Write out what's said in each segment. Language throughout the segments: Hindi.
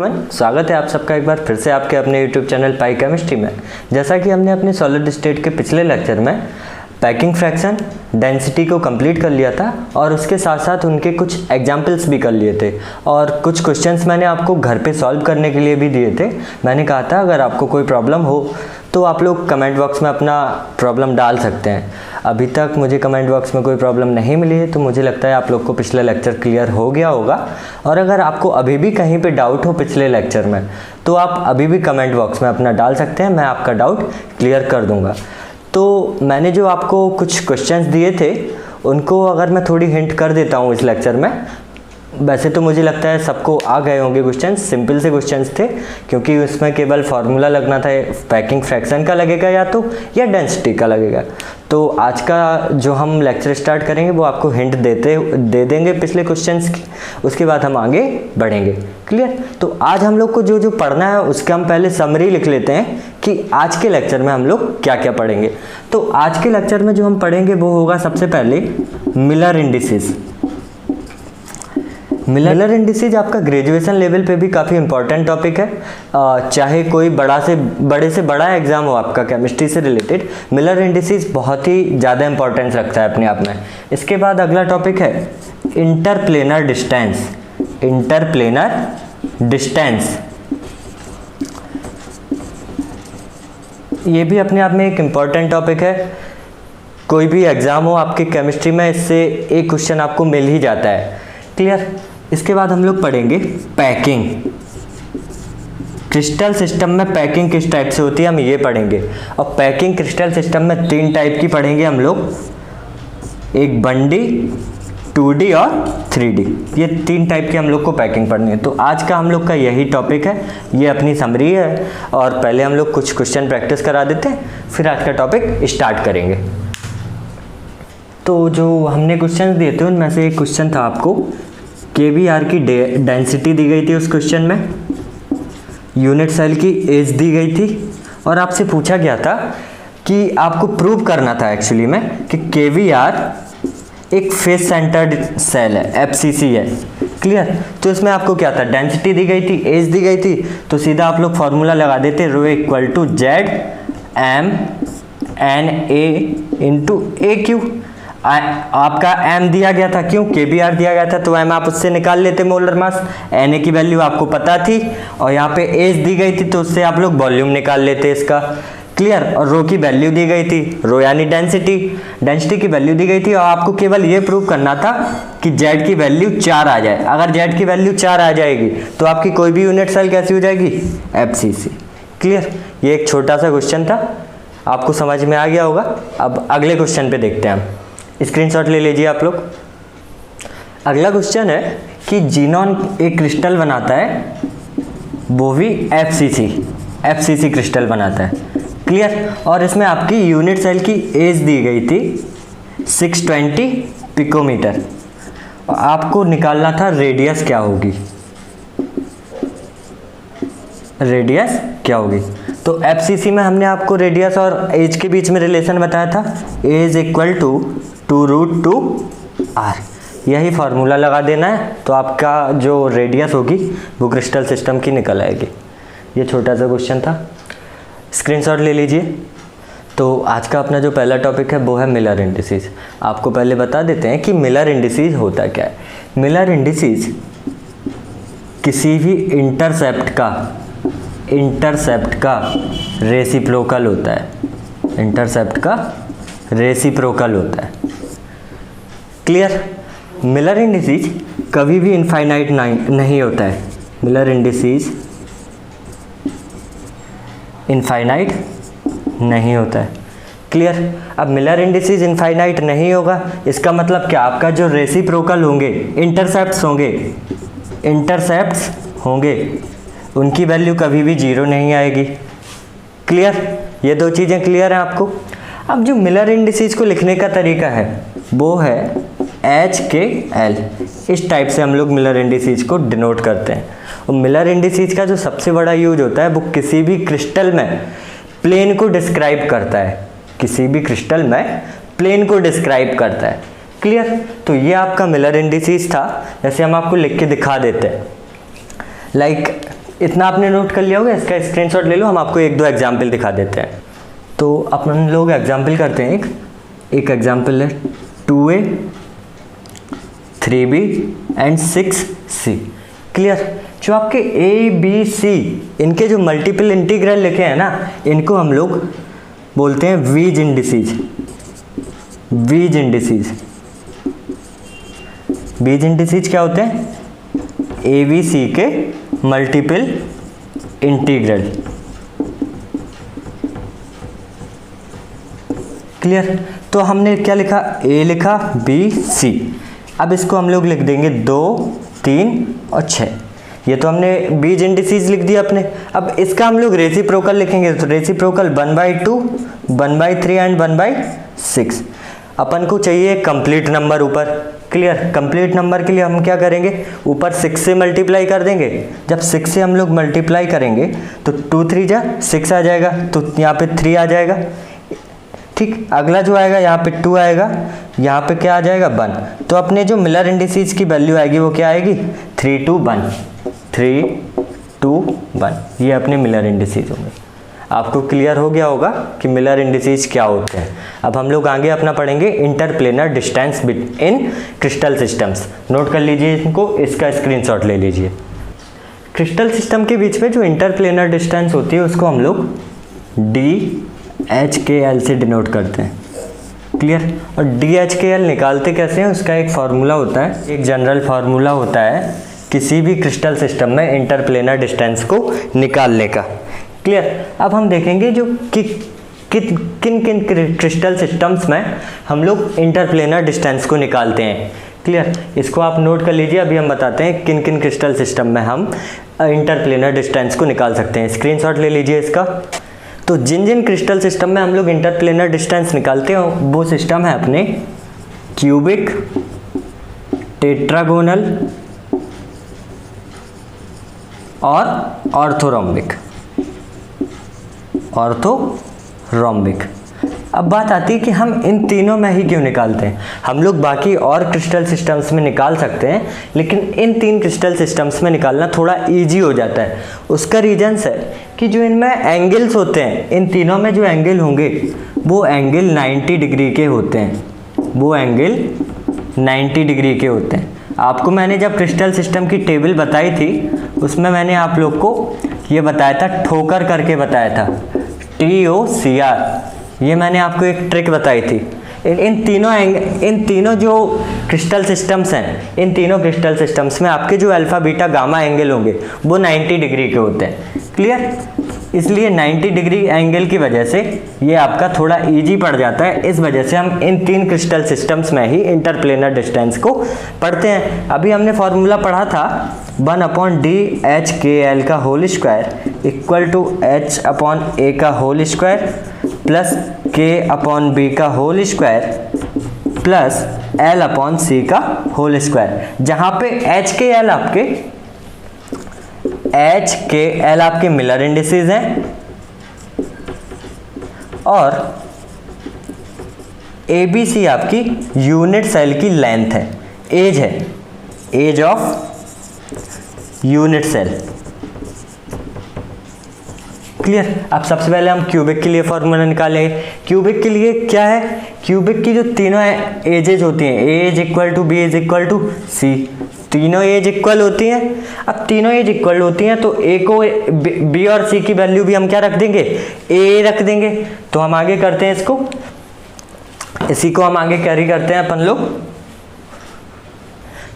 स्वागत है आप सबका एक बार फिर से आपके अपने YouTube चैनल पाई केमिस्ट्री में। जैसा कि हमने अपने सॉलिड स्टेट के पिछले लेक्चर में पैकिंग फ्रैक्शन डेंसिटी को कंप्लीट कर लिया था और उसके साथ साथ उनके कुछ एग्जाम्पल्स भी कर लिए थे और कुछ क्वेश्चंस मैंने आपको घर पे सॉल्व करने के लिए भी दिए थे। मैंने कहा था अगर आपको कोई प्रॉब्लम हो तो आप लोग कमेंट बॉक्स में अपना प्रॉब्लम डाल सकते हैं। अभी तक मुझे कमेंट बॉक्स में कोई प्रॉब्लम नहीं मिली है, तो मुझे लगता है आप लोग को पिछला लेक्चर क्लियर हो गया होगा। और अगर आपको अभी भी कहीं पे डाउट हो पिछले लेक्चर में, तो आप अभी भी कमेंट बॉक्स में अपना डाल सकते हैं, मैं आपका डाउट क्लियर कर दूंगा। तो मैंने जो आपको कुछ क्वेश्चंस दिए थे उनको अगर मैं थोड़ी हिंट कर देता हूँ इस लेक्चर में। वैसे तो मुझे लगता है सबको आ गए होंगे क्वेश्चंस, सिंपल से क्वेश्चंस थे क्योंकि उसमें केवल फार्मूला लगना था, पैकिंग फ्रैक्शन का लगेगा या डेंसिटी का लगेगा। तो आज का जो हम लेक्चर स्टार्ट करेंगे वो आपको हिंट दे देंगे पिछले क्वेश्चंस की, उसके बाद हम आगे बढ़ेंगे। क्लियर? तो आज हम लोग को जो पढ़ना है उसका हम पहले समरी लिख लेते हैं कि आज के लेक्चर में हम लोग क्या क्या पढ़ेंगे। तो आज के लेक्चर में जो हम पढ़ेंगे वो होगा सबसे पहले मिलर इंडिसेस। मिलर इंडिसेज आपका ग्रेजुएशन लेवल पे भी काफ़ी इंपॉर्टेंट टॉपिक है। चाहे कोई बड़े से बड़ा एग्जाम हो आपका केमिस्ट्री से रिलेटेड, मिलर इंडिसेज बहुत ही ज़्यादा इंपॉर्टेंस रखता है अपने आप में। इसके बाद अगला टॉपिक है इंटरप्लेनर डिस्टेंस। इंटरप्लेनर डिस्टेंस ये भी अपने आप में एक इम्पॉर्टेंट टॉपिक है। कोई भी एग्ज़ाम हो आपके केमिस्ट्री में, इससे एक क्वेश्चन आपको मिल ही जाता है। क्लियर? इसके बाद हम लोग पढ़ेंगे पैकिंग। क्रिस्टल सिस्टम में पैकिंग किस टाइप से होती है हम ये पढ़ेंगे। और पैकिंग क्रिस्टल सिस्टम में 3 टाइप की पढ़ेंगे हम लोग, एक 1D, 2D और 3D। ये 3 टाइप की हम लोग को पैकिंग पढ़नी है। तो आज का हम लोग का यही टॉपिक है, ये अपनी समरी है। और पहले हम लोग कुछ क्वेश्चन प्रैक्टिस करा देते हैं, फिर आज का टॉपिक स्टार्ट करेंगे। तो जो हमने क्वेश्चन दिए थे उनमें से एक क्वेश्चन था आपको KBr की डेंसिटी दी गई थी उस क्वेश्चन में, यूनिट सेल की एज दी गई थी और आपसे पूछा गया था कि आपको प्रूव करना था एक्चुअली में कि KBr एक फेस सेंटर्ड सेल है, FCC है। क्लियर? तो इसमें आपको क्या था, डेंसिटी दी गई थी, एज दी गई थी, तो सीधा आप लोग फॉर्मूला लगा देते ρ = ZmNA/AQ। आपका m दिया गया था, क्यों? KBr दिया गया था तो m आप उससे निकाल लेते मोलर मास। Na की वैल्यू आपको पता थी और यहाँ पे एज दी गई थी तो उससे आप लोग वॉल्यूम निकाल लेते इसका। क्लियर? और रो की वैल्यू दी गई थी, रो यानी डेंसिटी की वैल्यू दी गई थी और आपको केवल ये प्रूव करना था कि z की वैल्यू 4 आ जाए। अगर z की वैल्यू 4 आ जाएगी तो आपकी कोई भी यूनिट सेल कैसी हो जाएगी, FCC। क्लियर? ये एक छोटा सा क्वेश्चन था, आपको समझ में आ गया होगा। अब अगले क्वेश्चन पे देखते हैं हम, स्क्रीनशॉट ले लीजिए आप लोग। अगला क्वेश्चन है कि जीनॉन एक क्रिस्टल बनाता है, वो भी FCC क्रिस्टल बनाता है। क्लियर? और इसमें आपकी यूनिट सेल की एज दी गई थी 620 पिकोमीटर। आपको निकालना था रेडियस क्या होगी, तो FCC में हमने आपको रेडियस और एज के बीच में रिलेशन बताया था, एज इक्वल टू 2√2r। यही फार्मूला लगा देना है तो आपका जो रेडियस होगी वो क्रिस्टल सिस्टम की निकल आएगी। ये छोटा सा क्वेश्चन था, स्क्रीनशॉट ले लीजिए। तो आज का अपना जो पहला टॉपिक है वो है मिलर इंडिसेस। आपको पहले बता देते हैं कि मिलर इंडिसेस होता क्या है। मिलर इंडिसेस किसी भी इंटरसेप्ट का रेसिप्रोकल होता है। क्लियर? मिलर इंडिसेस कभी भी इनफाइनाइट नहीं होता है। मिलर इंडिसेस इनफाइनाइट नहीं होता है। क्लियर? अब मिलर इंडिसेस इनफाइनाइट नहीं होगा, इसका मतलब क्या, आपका जो रेसिप्रोकल होंगे, इंटरसेप्ट्स होंगे उनकी वैल्यू कभी भी 0 नहीं आएगी। क्लियर? ये 2 चीज़ें क्लियर हैं आपको। अब जो मिलर इंडिसेस को लिखने का तरीका है वो है HKL। इस टाइप से हम लोग मिलर इंडिसेस को डिनोट करते हैं। और मिलर इंडिसेस का जो सबसे बड़ा यूज होता है वो किसी भी क्रिस्टल में प्लेन को डिस्क्राइब करता है। क्लियर? तो ये आपका मिलर इंडिसेस था। जैसे हम आपको लिख के दिखा देते हैं, लाइक इतना आपने नोट कर लिया होगा, इसका स्क्रीनशॉट ले लो, हम आपको एक दो एग्जाम्पल दिखा देते हैं। तो अपन लोग एग्जाम्पल करते हैं। एक एग्जाम्पल है 2a 3b and 6c। Clear. जो आपके a b c इनके जो मल्टीपल इंटीग्रल लिखे हैं ना, इनको हम लोग बोलते हैं वीज इंडिसीज। वीज इंडिसीज, वीज इंडिसीज क्या होते हैं? a b c के मल्टीपल इंटीग्रल। क्लियर। तो हमने क्या लिखा? a लिखा, b c। अब इसको हम लोग लिख देंगे 2 3 और 6। ये तो हमने बीज इंडिसीज लिख दिया अपने। अब इसका हम लोग रेसिप्रोकल लिखेंगे, तो रेसिप्रोकल 1/2 1/3 एंड 1/6। अपन को चाहिए कंप्लीट नंबर ऊपर। क्लियर। कंप्लीट नंबर के लिए हम क्या करेंगे? ऊपर 6 से मल्टीप्लाई कर देंगे। जब 6 से हम लोग मल्टीप्लाई करेंगे तो 2 3 जा 6 आ जाएगा, तो यहाँ पे 3 आ जाएगा। ठीक। अगला जो आएगा यहाँ पे 2 आएगा, यहाँ पे क्या आ जाएगा? 1। तो अपने जो मिलर इंडिसीज की वैल्यू आएगी वो क्या आएगी? 3 2 1 3 2 1। ये अपने मिलर इंडिसीज होंगे। आपको क्लियर हो गया होगा कि मिलर इंडिसीज क्या होते हैं। अब हम लोग आगे अपना पढ़ेंगे interplanar distance in crystal systems. Note कर लीजिए इनको, इसका स्क्रीनशॉट ले लीजिए। क्रिस्टल सिस्टम के बीच में जो इंटरप्लेनर डिस्टेंस होती है उसको हम लोग DHKL से डिनोट करते हैं। क्लियर। और DHKL निकालते कैसे हैं? उसका एक फार्मूला होता है, एक जनरल फार्मूला होता है किसी भी क्रिस्टल सिस्टम में इंटरप्लेनर डिस्टेंस को निकालने का। क्लियर। अब हम देखेंगे जो किन किन क्रिस्टल सिस्टम्स में हम लोग इंटरप्लेनर डिस्टेंस को निकालते हैं। क्लियर। इसको आप नोट कर लीजिए। अभी हम बताते हैं किन किन क्रिस्टल सिस्टम में हम इंटरप्लेनर डिस्टेंस को निकाल सकते हैं। स्क्रीनशॉट ले लीजिए इसका। तो जिन जिन क्रिस्टल सिस्टम में हम लोग इंटरप्लेनर डिस्टेंस निकालते हैं वो सिस्टम है अपने क्यूबिक, टेट्रागोनल और ऑर्थोरोम्बिक। ऑर्थोरोम्बिक। अब बात आती है कि हम इन तीनों में ही क्यों निकालते हैं। हम लोग बाकी और क्रिस्टल सिस्टम्स में निकाल सकते हैं, लेकिन इन 3 क्रिस्टल सिस्टम्स में निकालना थोड़ा इजी हो जाता है। उसका रीजंस है कि जो इनमें एंगल्स होते हैं, इन तीनों में जो एंगल होंगे वो एंगल 90 डिग्री के होते हैं। वो एंगल 90 डिग्री के होते हैं। आपको मैंने जब क्रिस्टल सिस्टम की टेबल बताई थी उसमें मैंने आप लोग को ये बताया था, ठोकर करके बताया था, TOCR। ये मैंने आपको एक ट्रिक बताई थी। इन तीनों जो क्रिस्टल सिस्टम्स हैं, इन तीनों क्रिस्टल सिस्टम्स में आपके जो अल्फा बीटा गामा एंगल होंगे वो 90 डिग्री के होते हैं। क्लियर। इसलिए 90 डिग्री एंगल की वजह से ये आपका थोड़ा इजी पड़ जाता है। इस वजह से हम इन 3 क्रिस्टल सिस्टम्स में ही इंटरप्लेनर डिस्टेंस को पढ़ते हैं। अभी हमने फॉर्मूला पढ़ा था 1/DHKL का whole square equal to H/A का होल स्क्वायर प्लस K/B का होल स्क्वायर प्लस L/C का होल स्क्वायर। जहाँ पे HKL आपके मिलर इंडिसेस हैं और ABC आपकी यूनिट सेल की लेंथ है, एज है, edge of unit cell. Clear. अब सबसे पहले हम क्यूबिक के लिए फॉर्मूला निकालेंगे। क्यूबिक के लिए क्या है? क्यूबिक की जो तीनों एजेज होती हैं, edge equal to B is equal to C. तीनों एज इक्वल होती हैं। अब तीनों एज इक्वल होती हैं तो ए को बी और सी की वैल्यू भी हम क्या रख देंगे? ए रख देंगे। तो हम आगे करते हैं इसको, इसी को हम आगे कैरी करते हैं अपन लोग।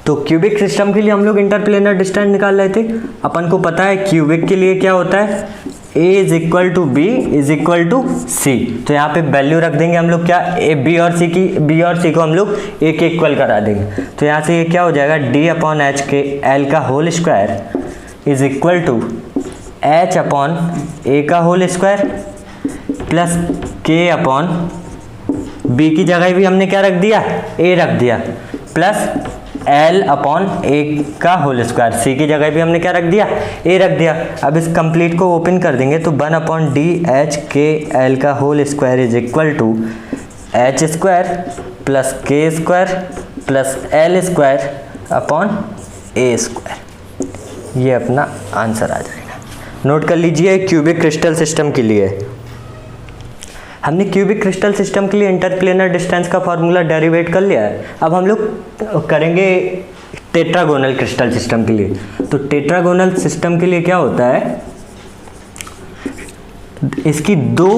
तो क्यूबिक सिस्टम के लिए हम लोग इंटरप्लेनर डिस्टेंस निकाल रहे थे। अपन को पता है क्यूबिक के लिए क्या होता है? A is equal to B is equal to C. तो यहाँ पे वैल्यू रख देंगे हम लोग क्या? ए बी और सी की, बी और सी को हम लोग ए के इक्वल करा देंगे। तो यहाँ से ये क्या हो जाएगा? D/HKL का whole square is equal to H/A का होल स्क्वायर प्लस K/B की जगह भी हमने क्या रख दिया? ए रख दिया प्लस L/A का होल स्क्वायर। सी की जगह भी हमने क्या रख दिया? ए रख दिया। अब इस कंप्लीट को ओपन कर देंगे तो 1/DHKL का whole square is equal to H square plus K square plus L square upon A square. ये अपना आंसर आ जाएगा। नोट कर लीजिए क्यूबिक क्रिस्टल सिस्टम के लिए हमने क्यूबिक क्रिस्टल सिस्टम के लिए इंटरप्लेनर डिस्टेंस का फॉर्मूला डेरिवेट कर लिया है। अब हम लोग करेंगे टेट्रागोनल क्रिस्टल सिस्टम के लिए। तो टेट्रागोनल सिस्टम के लिए क्या होता है, इसकी दो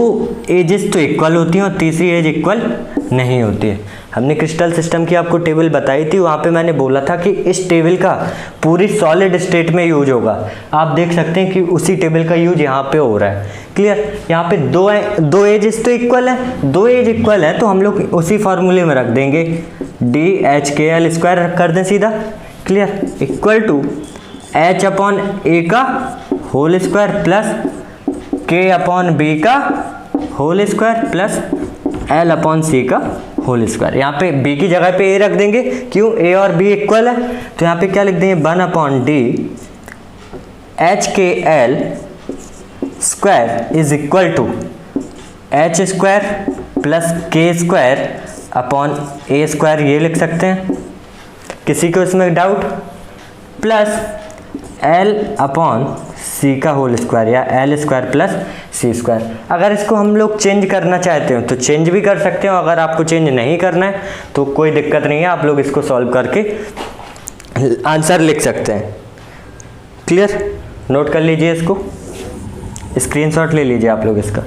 एजेस तो इक्वल होती हैं और तीसरी एज इक्वल नहीं होती है। हमने क्रिस्टल सिस्टम की आपको टेबल बताई थी, वहाँ पे मैंने बोला था कि इस टेबल का पूरी सॉलिड स्टेट में यूज होगा। आप देख सकते हैं कि उसी टेबल का यूज यहाँ पे हो रहा है। क्लियर, यहाँ पे दो एजेस तो इक्वल है, दो एज इक्वल है तो हम लोग उसी फार्मूले में रख देंगे DHKL स्क्वायर कर दें सीधा। Clear, equal to H upon A का whole square plus K upon B का whole square plus L upon C का होल स्क्वायर। यहाँ पे B की जगह पे A रख देंगे, क्यों, A और B इक्वल है तो यहाँ पे क्या लिख देंगे 1 upon D HKL square is equal to H square plus K square upon A square, ये लिख सकते हैं। किसी को इसमें doubt, plus L upon C का होल स्क्वायर या L square plus C square. अगर इसको हम लोग चेंज करना चाहते हो तो चेंज भी कर सकते हो, अगर आपको चेंज नहीं करना है तो कोई दिक्कत नहीं है, आप लोग इसको सॉल्व करके आंसर लिख सकते हैं। क्लियर, नोट कर लीजिए, इसको स्क्रीनशॉट ले लीजिए आप लोग इसका।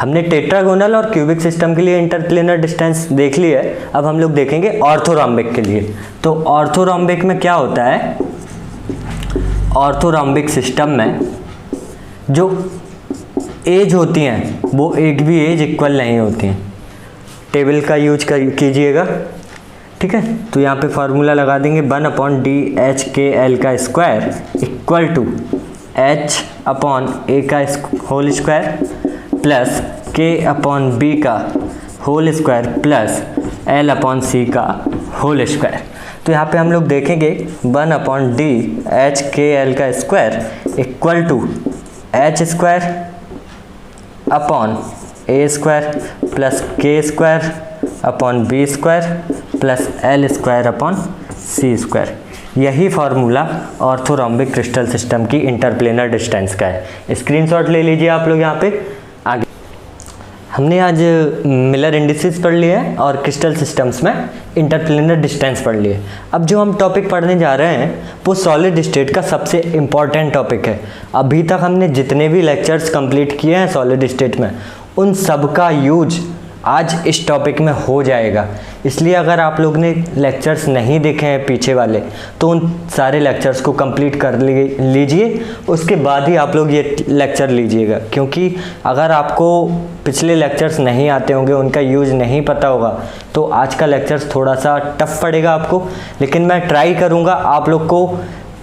हमने टेट्रागोनल और क्यूबिक सिस्टम के लिए इंटरप्लेनर डिस्टेंस देख ली है। अब हम लोग देखेंगे ऑर्थोरॉम्बिक के लिए। तो ऑर्थोरॉम्बिक में क्या होता है, ऑर्थोरॉम्बिक सिस्टम में जो एज होती हैं वो एक भी एज इक्वल नहीं होती हैं। टेबल का यूज कीजिएगा, ठीक है। तो यहाँ पे फार्मूला लगा देंगे 1 अपॉन DHKL का square equal to H upon A का whole square plus K upon B का whole square plus L upon C का होल स्क्वायर। तो यहाँ पे हम लोग देखेंगे 1 अपॉन DHKL का square equal to H square upon A square plus K square upon B square plus L square upon C square. यही फार्मूला ऑर्थोरॉम्बिक क्रिस्टल सिस्टम की इंटरप्लेनर डिस्टेंस का है। स्क्रीनशॉट ले लीजिए आप लोग। यहाँ पे आगे हमने आज मिलर इंडिसेस पढ़ लिए हैं और क्रिस्टल सिस्टम्स में इंटरप्लेनर डिस्टेंस पढ़ लिए। अब जो हम टॉपिक पढ़ने जा रहे हैं वो सॉलिड स्टेट का सबसे इम्पॉर्टेंट टॉपिक है। अभी तक हमने जितने भी लेक्चर्स कंप्लीट किए हैं सॉलिड स्टेट में, उन सब का यूज आज इस टॉपिक में हो जाएगा। इसलिए अगर आप लोग ने लेक्चर्स नहीं देखे हैं पीछे वाले तो उन सारे लेक्चर्स को कंप्लीट कर लीजिए, उसके बाद ही आप लोग ये लेक्चर लीजिएगा। क्योंकि अगर आपको पिछले लेक्चर्स नहीं आते होंगे, उनका यूज़ नहीं पता होगा, तो आज का लेक्चर्स थोड़ा सा टफ पड़ेगा आपको। लेकिन मैं ट्राई करूँगा आप लोग को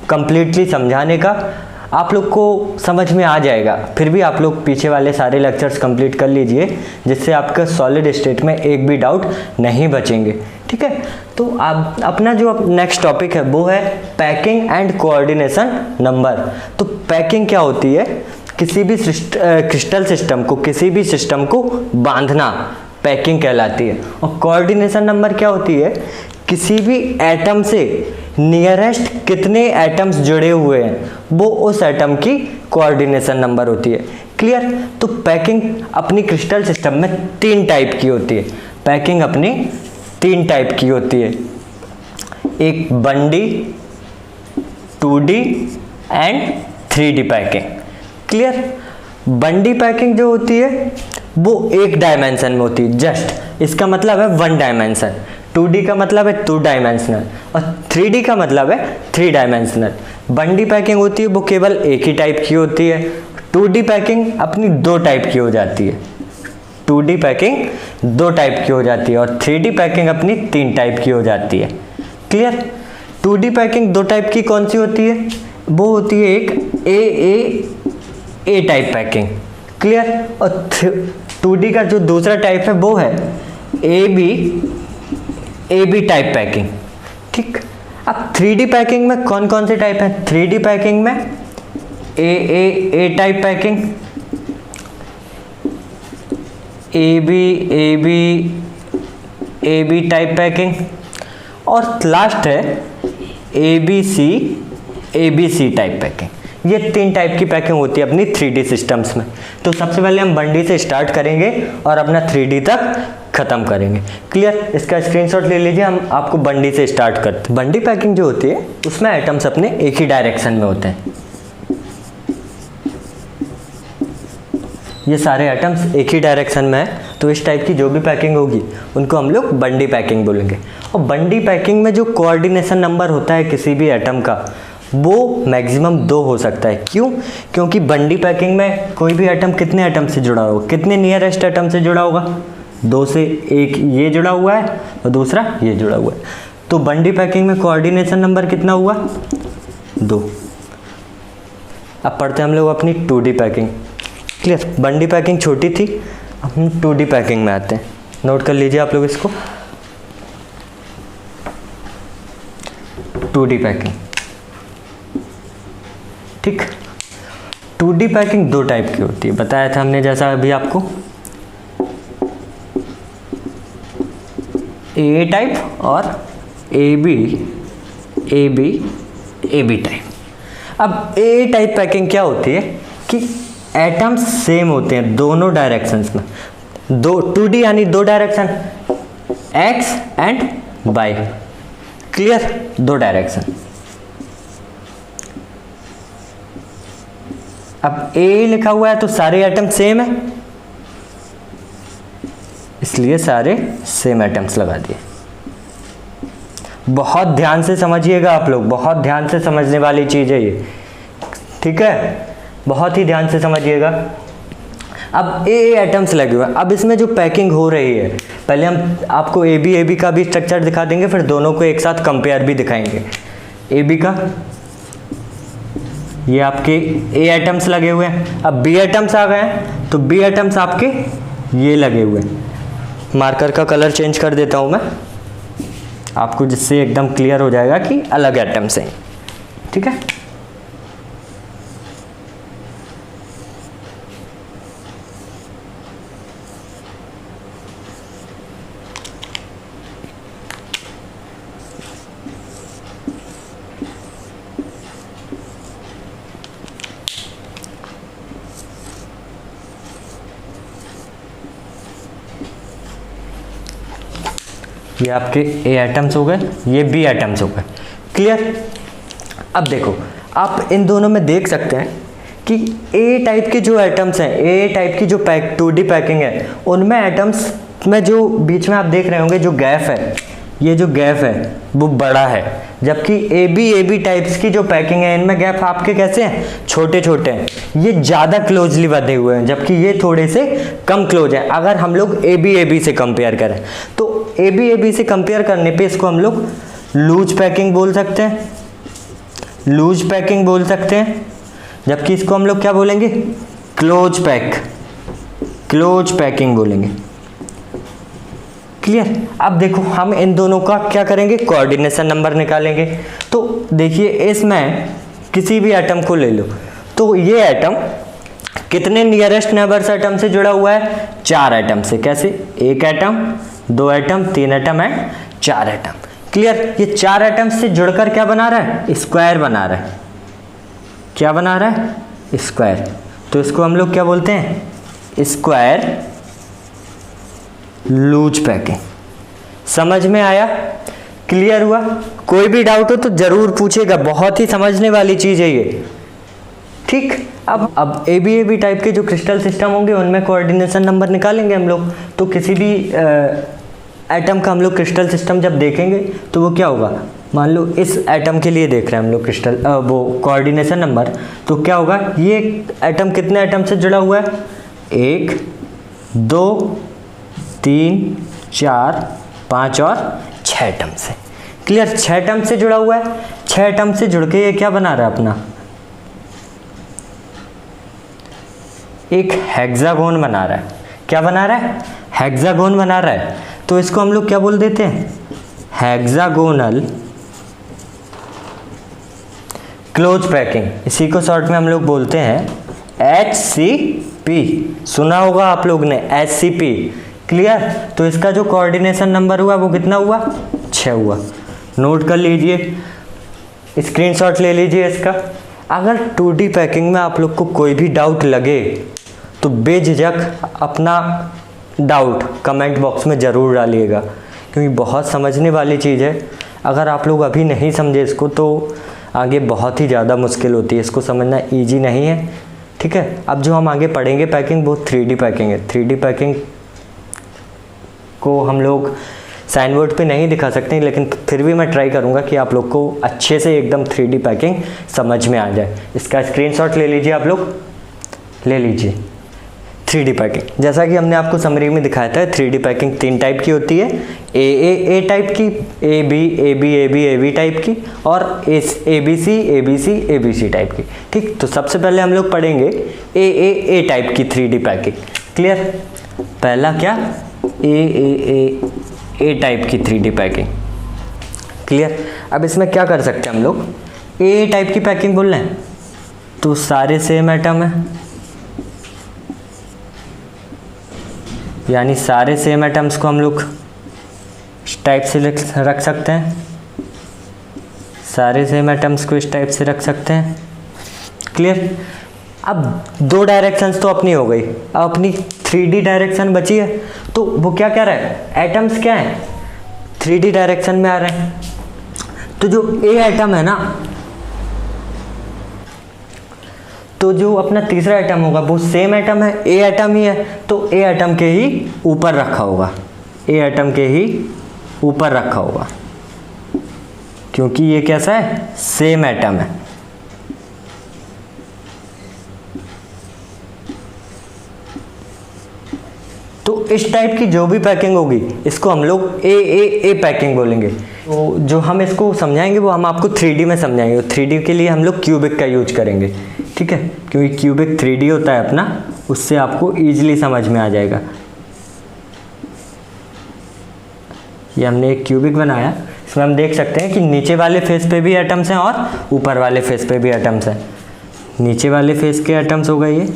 कंप्लीटली समझाने का, आप लोग को समझ में आ जाएगा। फिर भी आप लोग पीछे वाले सारे लेक्चर्स कंप्लीट कर लीजिए, जिससे आपका सॉलिड स्टेट में एक भी डाउट नहीं बचेंगे, ठीक है। तो आप अपना जो नेक्स्ट टॉपिक है वो है पैकिंग एंड कोऑर्डिनेशन नंबर। तो पैकिंग क्या होती है, किसी भी क्रिस्टल सिस्टम को, किसी भी सिस्टम को बांधना पैकिंग कहलाती है। और कोऑर्डिनेशन नंबर क्या होती है, किसी भी एटम से नियरेस्ट कितने एटम्स जुड़े हुए हैं वो उस एटम की कोऑर्डिनेशन नंबर होती है। क्लियर, तो पैकिंग अपनी क्रिस्टल सिस्टम में 3 टाइप की होती है। पैकिंग अपनी 3 टाइप की होती है, एक 1D, 2D and 3D packing. Clear, 1D packing जो होती है वो एक डायमेंशन में होती है, जस्ट इसका मतलब है 1 डायमेंशन। 2D का मतलब है 2 डायमेंशनल और 3D का मतलब है 3 डायमेंशनल। 1D पैकिंग होती है वो केवल एक ही टाइप की होती है। 2D पैकिंग अपनी 2 टाइप की हो जाती है। 2D पैकिंग 2 टाइप की हो जाती है और 3D पैकिंग अपनी 3 टाइप की हो जाती है। क्लियर, 2D पैकिंग 2 टाइप की कौन सी होती है, वो होती है एक ए टाइप पैकिंग। क्लियर, और 2D का जो दूसरा टाइप है वो है ए बी टाइप पैकिंग। ठीक, अब 3D पैकिंग में कौन कौन से टाइप हैं, 3D पैकिंग में A type packing, A B type packing, और लास्ट है A B C type packing. ये 3 टाइप की पैकिंग होती है अपनी 3D सिस्टम्स में। तो सबसे पहले हम 1D से स्टार्ट करेंगे और अपना 3D तक खत्म करेंगे। क्लियर? इसका स्क्रीनशॉट ले लीजिए। हम आपको 1D से स्टार्ट करते हैं। 1D पैकिंग जो होती है उसमें एटम्स अपने एक ही डायरेक्शन में होते हैं। ये सारे एटम्स एक ही डायरेक्शन में है, तो इस टाइप की जो भी पैकिंग होगी उनको हम लोग 1D पैकिंग बोलेंगे। और 1D पैकिंग में जो कोऑर्डिनेशन नंबर होता है किसी भी एटम का, वो मैक्सिमम 2 हो सकता है। क्यों? क्योंकि 1D पैकिंग में कोई भी एटम कितने एटम से जुड़ा होगा, कितने नियरेस्ट एटम से जुड़ा होगा? 2 से। एक ये जुड़ा हुआ है और दूसरा ये जुड़ा हुआ है। तो 1D पैकिंग में कोऑर्डिनेशन नंबर कितना हुआ? 2। अब पढ़ते हैं हम लोग अपनी 2D packing. Clear? 1D packing छोटी थी, अब हम 2D पैकिंग में आते हैं। नोट कर लीजिए आप लोग इसको। 2D पैकिंग, ठीक। 2D पैकिंग 2 टाइप की होती है, बताया था हमने जैसा अभी आपको। ए टाइप और ए बी टाइप। अब ए टाइप पैकिंग क्या होती है कि एटम्स सेम होते हैं दोनों डायरेक्शंस में। 2D यानी 2 direction, X and Y. Clear? 2 direction. अब ए लिखा हुआ है तो सारे एटम सेम है, इसलिए सारे सेम एटम्स लगा दिए। बहुत ध्यान से समझिएगा आप लोग, बहुत ध्यान से समझने वाली चीज है ये, ठीक है? बहुत ही ध्यान से समझिएगा। अब ए एटम्स लगे हुए हैं। अब इसमें जो पैकिंग हो रही है, पहले हम आपको ए बी का भी स्ट्रक्चर दिखा देंगे, फिर दोनों को एक साथ कंपेयर भी दिखाएंगे। ए बी का ये आपके ए एटम्स लगे हुए हैं। अब बी एटम्स आ गए हैं, तो बी एटम्स आपके ये लगे हुए हैं। मार्कर का कलर चेंज कर देता हूं मैं आपको, जिससे एकदम क्लियर हो जाएगा कि अलग एटम्स हैं, ठीक है? ये आपके ए एटम्स हो गए, ये बी एटम्स हो गए। क्लियर? अब देखो, आप इन दोनों में देख सकते हैं कि ए टाइप के जो एटम्स हैं, ए टाइप की जो 2D पैकिंग है, उनमें एटम्स में जो बीच में आप देख रहे होंगे जो गैप है, ये जो गैप है वो बड़ा है। जबकि ए बी टाइप्स की जो पैकिंग है, इनमें गैप आपके कैसे हैं? छोटे छोटे हैं। ये ज़्यादा क्लोजली बंधे हुए हैं, जबकि ये थोड़े से कम क्लोज हैं। अगर हम लोग ए बी से कंपेयर करें, तो ए बी से कंपेयर करने पे इसको हम लोग लूज पैकिंग बोल सकते हैं, लूज पैकिंग बोल सकते हैं। जबकि इसको हम लोग क्या बोलेंगे? क्लोज पैकिंग बोलेंगे। क्लियर? अब देखो, हम इन दोनों का क्या करेंगे? कोऑर्डिनेशन नंबर निकालेंगे। तो देखिए, इसमें किसी भी एटम को ले लो, तो ये एटम कितने नियरेस्ट नेबर्स एटम से जुड़ा हुआ है? 4 एटम से। कैसे? 1 atom, 2 atom, 3 atom and 4 atom. Clear? ये 4 एटम से जुड़कर क्या बना रहा है? स्क्वायर बना रहा है। क्या बना रहा है? स्क्वायर। तो इसको हम लोग क्या बोलते हैं? Square loose packing. समझ में आया? क्लियर हुआ? कोई भी डाउट हो तो जरूर पूछेगा, बहुत ही समझने वाली चीज है ये, ठीक। अब ए बी टाइप के जो क्रिस्टल सिस्टम होंगे उनमें कोऑर्डिनेशन नंबर निकालेंगे हम लोग। तो किसी भी एटम का हम लोग क्रिस्टल सिस्टम जब देखेंगे तो वो क्या होगा? मान लो इस एटम के लिए देख रहे हैं हम लोग क्रिस्टल वो कोऑर्डिनेशन नंबर, तो क्या होगा? ये एटम कितने एटम से जुड़ा हुआ है? 1, 2, 3, 4, 5 और 6 एटम से। क्लियर? 6 एटम से जुड़ा हुआ है। 6 एटम से जुड़ के ये क्या बना रहा है? अपना एक हेक्सागोन बना रहा है। क्या बना रहा है? हेक्सागोन बना रहा है। तो इसको हम लोग क्या बोल देते हैं? Hexagonal close packing. इसी को शॉर्ट में हम लोग बोलते हैं HCP। सुना होगा आप लोग ने, HCP। क्लियर? तो इसका जो कोऑर्डिनेशन नंबर हुआ वो कितना हुआ? 6 हुआ। नोट कर लीजिए, स्क्रीनशॉट ले लीजिए इसका। अगर 2D पैकिंग में आप लोग को कोई भी डाउट लगे तो बेझिझक अपना डाउट कमेंट बॉक्स में ज़रूर डालिएगा, क्योंकि बहुत समझने वाली चीज़ है। अगर आप लोग अभी नहीं समझे इसको तो आगे बहुत ही ज़्यादा मुश्किल होती है, इसको समझना ईजी नहीं है, ठीक है। अब जो हम आगे पढ़ेंगे पैकिंग, वो 3D पैकिंग है। 3D पैकिंग को हम लोग साइन बोर्ड पे नहीं दिखा सकते, लेकिन फिर भी मैं ट्राई करूँगा कि आप लोग को अच्छे से एकदम 3D पैकिंग समझ में आ जाए। इसका स्क्रीनशॉट ले लीजिए, आप लोग ले लीजिए। 3D पैकिंग जैसा कि हमने आपको समरी में दिखाया था, 3D पैकिंग 3 टाइप की होती है, ए टाइप की, ए बी टाइप की, और ए बी सी टाइप की, ठीक। तो सबसे पहले हम लोग पढ़ेंगे ए टाइप की 3D पैकिंग। क्लियर? पहला क्या? ए टाइप की 3D पैकिंग। क्लियर? अब इसमें क्या कर सकते हैं हम लोग? ए टाइप की पैकिंग बोल रहे हैं तो सारे सेम एटम है, यानी सारे सेम एटम्स को हम लोग इस टाइप से रख सकते हैं, सारे सेम एटम्स को इस टाइप से रख सकते हैं। क्लियर? अब 2 डायरेक्शंस तो अपनी हो गई, अब अपनी 3D डायरेक्शन बची है। तो वो क्या कह रहा है? एटम्स क्या है? 3D डायरेक्शन में आ रहे हैं। तो जो ए एटम है ना, तो जो अपना तीसरा एटम होगा वो सेम एटम है, ए एटम ही है, तो ए एटम के ही ऊपर रखा होगा, ए एटम के ही ऊपर रखा होगा, क्योंकि ये कैसा है? सेम एटम है। तो इस टाइप की जो भी पैकिंग होगी इसको हम लोग ए पैकिंग बोलेंगे। तो जो हम इसको समझाएंगे वो हम आपको 3D में समझाएंगे। 3D के लिए हम लोग क्यूबिक का यूज करेंगे, ठीक है, क्योंकि क्यूबिक 3D होता है अपना, उससे आपको ईजिली समझ में आ जाएगा। ये हमने एक क्यूबिक बनाया, इसमें हम देख सकते हैं कि नीचे वाले फेस पे भी एटम्स हैं और ऊपर वाले फेस पे भी एटम्स हैं। नीचे वाले फेस के एटम्स हो गए ये,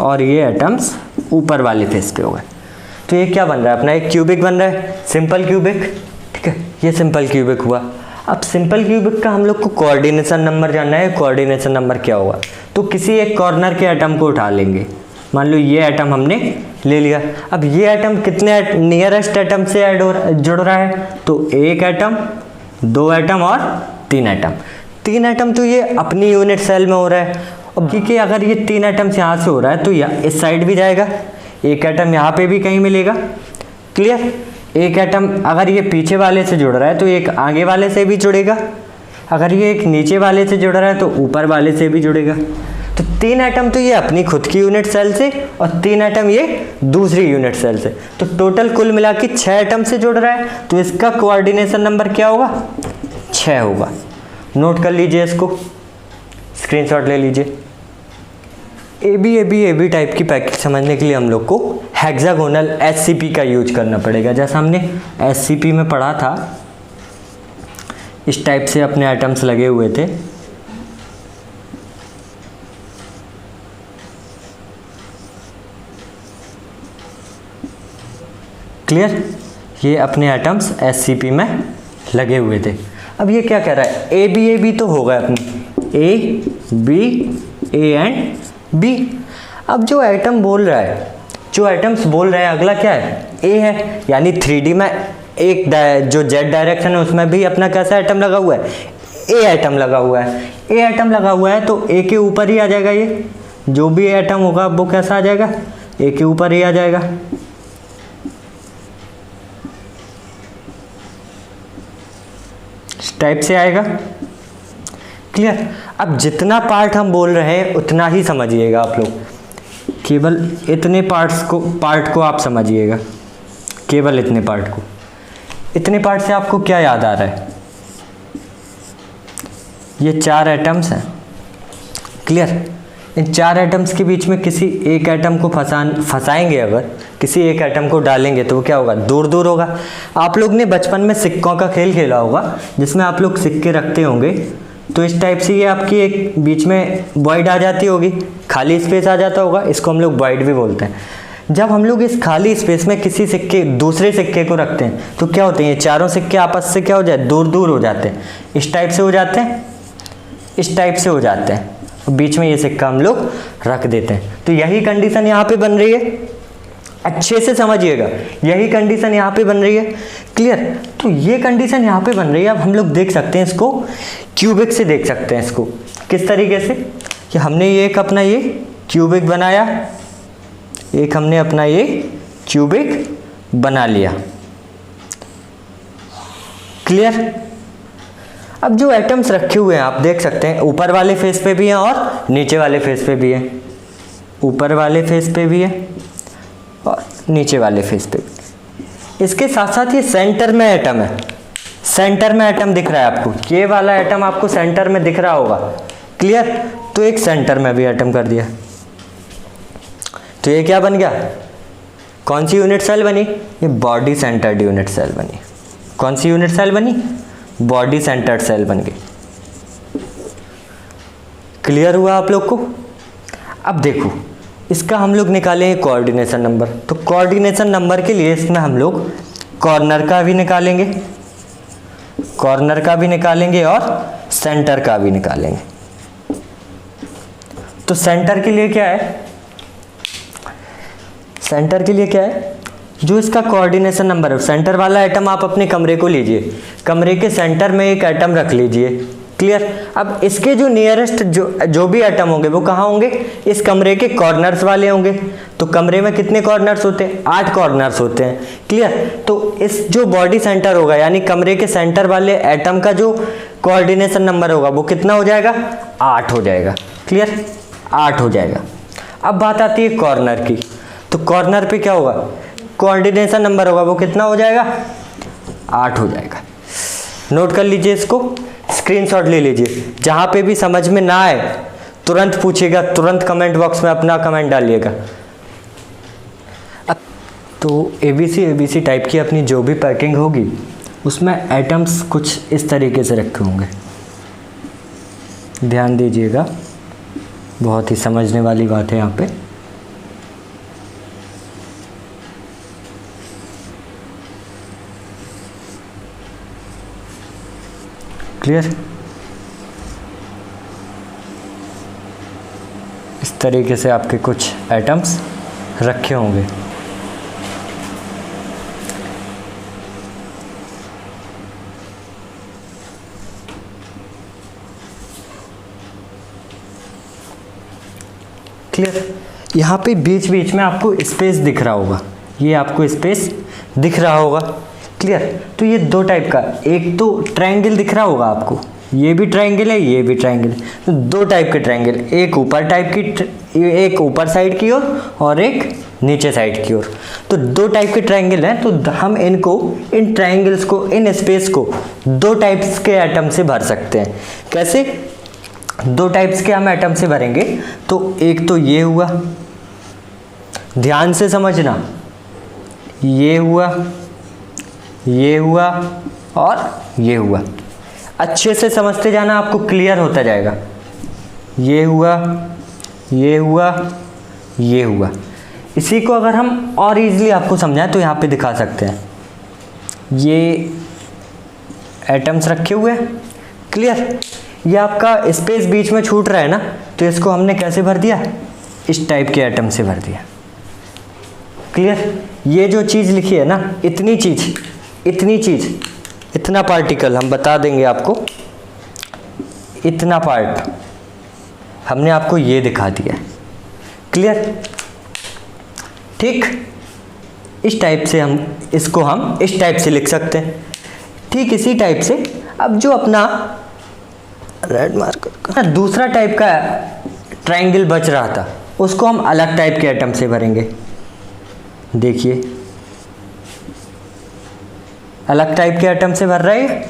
और ये एटम्स ऊपर वाले फेस पे हो गए। तो ये क्या बन रहा है? अपना एक क्यूबिक बन रहा है, सिंपल क्यूबिक, ठीक है। ये सिंपल क्यूबिक हुआ। अब सिंपल क्यूबिक का हम लोग को कोऑर्डिनेशन नंबर जानना है। कोऑर्डिनेशन नंबर क्या होगा? तो किसी एक कॉर्नर के एटम को उठा लेंगे, मान लो ये एटम हमने ले लिया। अब ये एटम कितने नियरेस्ट एटम से जुड़ रहा है? तो 1 एटम, 2 एटम और 3 एटम। 3 एटम तो ये अपनी यूनिट सेल में हो रहा है। अब क्योंकि अगर ये 3 एटम्स यहाँ से हो रहा है तो इस साइड भी जाएगा, 1 एटम यहाँ पे भी कहीं मिलेगा। क्लियर? 1 एटम अगर ये पीछे वाले से जुड़ रहा है तो एक आगे वाले से भी जुड़ेगा, अगर ये एक नीचे वाले से जुड़ रहा है तो ऊपर वाले से भी जुड़ेगा। तो 3 एटम तो ये अपनी खुद की यूनिट सेल से और 3 एटम ये दूसरी यूनिट सेल से, तो टोटल कुल मिला के 6 एटम से जुड़ रहा है। तो इसका कोऑर्डिनेशन नंबर क्या होगा? 6 होगा। नोट कर लीजिए, इसको स्क्रीनशॉट ले लीजिए। ए बी टाइप की पैकेज समझने के लिए हम लोग को हेक्सागोनल SCP का यूज करना पड़ेगा। जैसा हमने SCP में पढ़ा था, इस टाइप से अपने एटम्स लगे हुए थे। क्लियर? ये अपने एटम्स SCP में लगे हुए थे। अब ये क्या कह रहा है? ए बी तो होगा अपनी A एंड B। अब जो एटम बोल रहा है, जो एटम्स बोल रहे हैं, अगला क्या है? A है, यानी 3D में एक जो Z डायरेक्शन है उसमें भी अपना कैसा एटम लगा हुआ है? A एटम लगा हुआ है। A एटम लगा हुआ है तो A के ऊपर ही आ जाएगा। ये जो भी एटम होगा वो कैसा आ जाएगा? A के ऊपर ही आ जाएगा। इस टाइप से आएगा। क्लियर? अब जितना पार्ट हम बोल रहे हैं उतना ही समझिएगा आप लोग, केवल इतने पार्ट को आप समझिएगा, केवल इतने पार्ट को। इतने पार्ट से आपको क्या याद आ रहा है? ये 4 एटम्स हैं। क्लियर? इन 4 एटम्स के बीच में किसी एक एटम को फंसाएंगे, अगर किसी एक एटम को डालेंगे तो वो क्या होगा? दूर दूर होगा। आप लोग ने बचपन में सिक्कों का खेल खेला होगा, जिसमें आप लोग सिक्के रखते होंगे, तो इस टाइप से ये आपकी एक बीच में वॉइड आ जाती होगी, खाली स्पेस आ जाता होगा, इसको हम लोग वॉइड भी बोलते हैं। जब हम लोग इस खाली स्पेस में किसी दूसरे सिक्के को रखते हैं तो क्या होते हैं? ये चारों सिक्के आपस से क्या हो जाए? दूर दूर हो जाते हैं। इस टाइप से हो जाते हैं। इस टाइप से हो जाते हैं, बीच में ये सिक्का हम लोग रख देते हैं। तो यही कंडीशन यहाँ पे बन रही है, अच्छे से समझिएगा, यही कंडीशन यहाँ पे बन रही है। क्लियर? तो ये कंडीशन यहाँ पे बन रही है। अब हम लोग देख सकते हैं इसको, क्यूबिक से देख सकते हैं इसको किस तरीके से, कि हमने ये एक अपना ये क्यूबिक बनाया, एक हमने अपना ये क्यूबिक बना लिया। क्लियर? अब जो एटम्स रखे हुए हैं आप देख सकते हैं, ऊपर वाले फेस पे भी हैं और नीचे वाले फेस पे भी हैं, ऊपर वाले फेस पे भी है और नीचे वाले फेस पे भी। इसके साथ साथ ये सेंटर में एटम है, सेंटर में एटम दिख रहा है आपको, ये वाला एटम आपको सेंटर में दिख रहा होगा। क्लियर? तो एक सेंटर में भी एटम कर दिया, तो ये क्या बन गया, कौन सी यूनिट सेल बनी, ये बॉडी सेंटर्ड यूनिट सेल बनी। कौन सी यूनिट सेल बनी, बॉडी सेंटर्ड सेल बन गई। क्लियर हुआ आप लोग को? अब देखो इसका हम लोग निकालेंगे कोऑर्डिनेशन नंबर। तो कोऑर्डिनेशन नंबर के लिए इसमें हम लोग कॉर्नर का भी निकालेंगे, कॉर्नर का भी निकालेंगे और सेंटर का भी निकालेंगे। तो सेंटर के लिए क्या है, सेंटर के लिए क्या है, जो इसका कोऑर्डिनेशन नंबर है, सेंटर वाला एटम आप अपने कमरे को लीजिए, कमरे के सेंटर में एक एटम रख लीजिए। क्लियर? अब इसके जो नियरेस्ट जो भी एटम होंगे वो कहाँ होंगे, इस कमरे के कॉर्नर्स वाले होंगे। तो कमरे में कितने कॉर्नर्स होते हैं, 8 कॉर्नर्स होते हैं। क्लियर? तो इस जो बॉडी सेंटर होगा यानी कमरे के सेंटर वाले एटम का जो कोऑर्डिनेशन नंबर होगा वो कितना हो जाएगा, 8 हो जाएगा। क्लियर? 8 हो जाएगा। अब बात आती है कॉर्नर की, तो कॉर्नर पे क्या होगा, कोऑर्डिनेशन नंबर होगा वो कितना हो जाएगा, 8 हो जाएगा। नोट कर लीजिए इसको, स्क्रीनशॉट ले लीजिए, जहां पे भी समझ में ना आए तुरंत पूछिएगा, तुरंत कमेंट बॉक्स में अपना कमेंट डालिएगा। तो एबीसी टाइप की अपनी जो भी पैकिंग होगी उसमें एटम्स कुछ इस तरीके से रखे होंगे, ध्यान दीजिएगा, बहुत ही समझने वाली बात है यहाँ पे। क्लियर? इस तरीके से आपके कुछ एटम्स रखे होंगे। क्लियर? यहाँ पे बीच बीच में आपको स्पेस दिख रहा होगा, ये आपको स्पेस दिख रहा होगा। क्लियर? तो ये दो टाइप का, एक तो ट्रायंगल दिख रहा होगा आपको, ये भी ट्रायंगल है, ये भी ट्रायंगल है। तो दो टाइप के ट्रायंगल, एक ऊपर टाइप की, एक ऊपर साइड की ओर और एक नीचे साइड की ओर। तो दो टाइप के ट्रायंगल हैं। तो हम इनको, इन ट्रायंगल्स को, इन स्पेस को दो टाइप्स के एटम से भर सकते हैं। कैसे? दो टाइप्स के हम एटम से भरेंगे। तो एक तो ये हुआ, ध्यान से समझना, ये हुआ, ये हुआ और ये हुआ। अच्छे से समझते जाना, आपको क्लियर होता जाएगा। ये हुआ, ये हुआ, ये हुआ। इसी को अगर हम और इजीली आपको समझाएं तो यहाँ पे दिखा सकते हैं, ये एटम्स रखे हुए हैं। क्लियर? ये आपका स्पेस बीच में छूट रहा है ना, तो इसको हमने कैसे भर दिया, इस टाइप के एटम से भर दिया। क्लियर? ये जो चीज़ लिखी है ना, इतनी चीज़, इतनी चीज़, इतना पार्टिकल हम बता देंगे आपको, इतना पार्ट हमने आपको ये दिखा दिया। क्लियर? ठीक? इस टाइप से हम इसको हम इस टाइप से लिख सकते हैं। ठीक इसी टाइप से अब जो अपना रेड मार्कर का दूसरा टाइप का ट्रायंगल बच रहा था, उसको हम अलग टाइप के एटम से भरेंगे। देखिए, अलग टाइप के एटम से भर रहे हैं,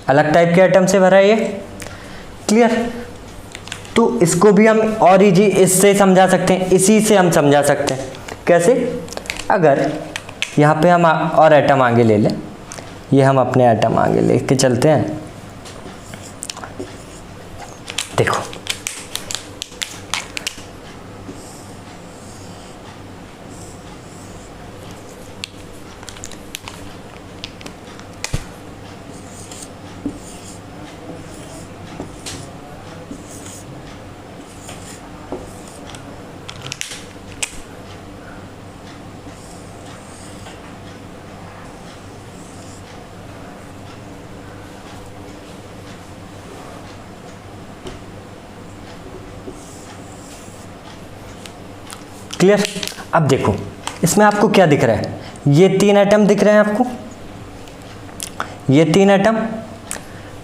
अलग टाइप के एटम से भरा है। क्लियर? तो इसको भी हम और इजी इससे समझा सकते हैं, इसी से हम समझा सकते हैं। कैसे? अगर यहाँ पे हम और एटम आगे ले लें, ये हम अपने एटम आगे लेके चलते हैं। देखो, क्लियर। अब देखो इसमें आपको क्या दिख रहा है, ये 3 एटम दिख रहे हैं आपको, ये 3 एटम,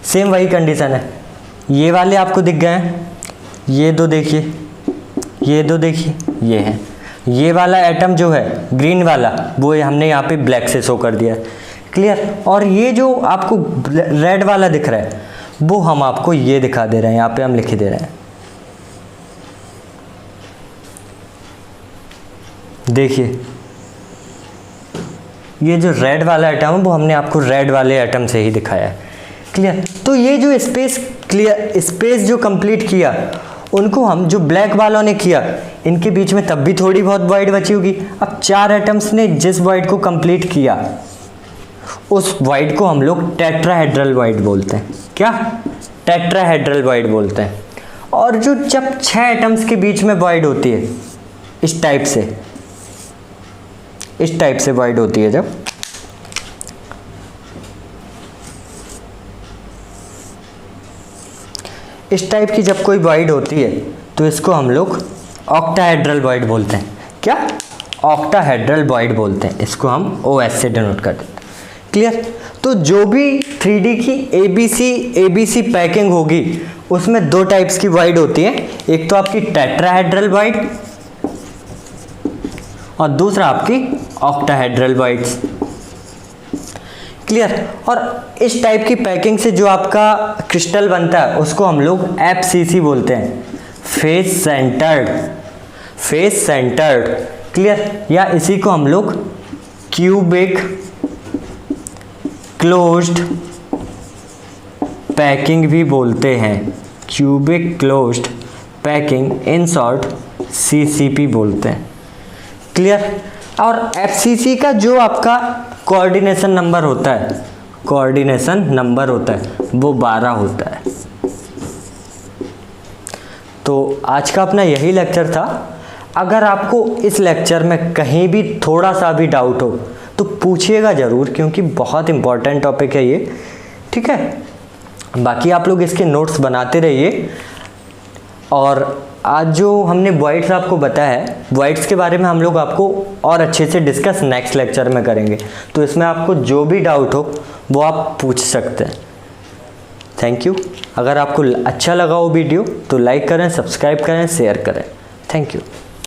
सेम वही कंडीशन है। ये वाले आपको दिख गए हैं, ये 2 देखिए, ये 2 देखिए, ये है। ये वाला एटम जो है ग्रीन वाला, वो हमने यहाँ पे ब्लैक से शो कर दिया, क्लियर। और ये जो आपको रेड वाला दिख रहा है, वो हम आपको ये दिखा दे रहे हैं, यहाँ पे हम लिख दे रहे हैं, देखिए ये जो रेड वाला एटम है वो हमने आपको रेड वाले एटम से ही दिखाया है, क्लियर। तो ये जो स्पेस क्लियर, स्पेस जो कंप्लीट किया, उनको हम जो ब्लैक वालों ने किया, इनके बीच में तब भी थोड़ी बहुत वॉइड बची होगी। अब 4 एटम्स ने जिस वॉइड को कंप्लीट किया, उस वॉइड को हम लोग टेट्राहेड्रल वॉइड बोलते हैं। क्या? टेट्राहेड्रल वॉइड बोलते हैं। और जो जब 6 एटम्स के बीच में वॉइड होती है, इस टाइप से वॉइड होती है, जब इस टाइप की जब कोई वॉइड होती है, तो इसको हम लोग ऑक्टाहेड्रल वॉइड बोलते हैं। क्या? ऑक्टाहेड्रल वॉइड बोलते हैं, इसको हम OS से डिनोट करते हैं, क्लियर। तो जो भी 3D की ABC पैकिंग होगी, उसमें 2 टाइप्स की वॉइड होती है, एक तो आपकी टेट्राहेड्रल वॉइड और दूसरा आपकी ऑक्टाहेड्रल वॉइड्स, क्लियर। और इस टाइप की पैकिंग से जो आपका क्रिस्टल बनता है, उसको हम लोग FCC बोलते हैं, फेस सेंटर्ड, क्लियर। या इसी को हम लोग क्यूबिक क्लोज्ड पैकिंग भी बोलते हैं, cubic closed packing, in short CCP बोलते हैं, क्लियर। और FCC का जो आपका कोऑर्डिनेशन नंबर होता है, वो 12 होता है। तो आज का अपना यही लेक्चर था। अगर आपको इस लेक्चर में कहीं भी थोड़ा सा भी डाउट हो तो पूछिएगा ज़रूर, क्योंकि बहुत इंपॉर्टेंट टॉपिक है ये, ठीक है। बाकी आप लोग इसके नोट्स बनाते रहिए। और आज जो हमने वॉइड्स आपको बताया है, वॉइड्स के बारे में हम लोग आपको और अच्छे से डिस्कस नेक्स्ट लेक्चर में करेंगे। तो इसमें आपको जो भी डाउट हो वो आप पूछ सकते हैं। Thank you. अगर आपको अच्छा लगा वो वीडियो तो लाइक करें, सब्सक्राइब करें, शेयर करें। Thank you.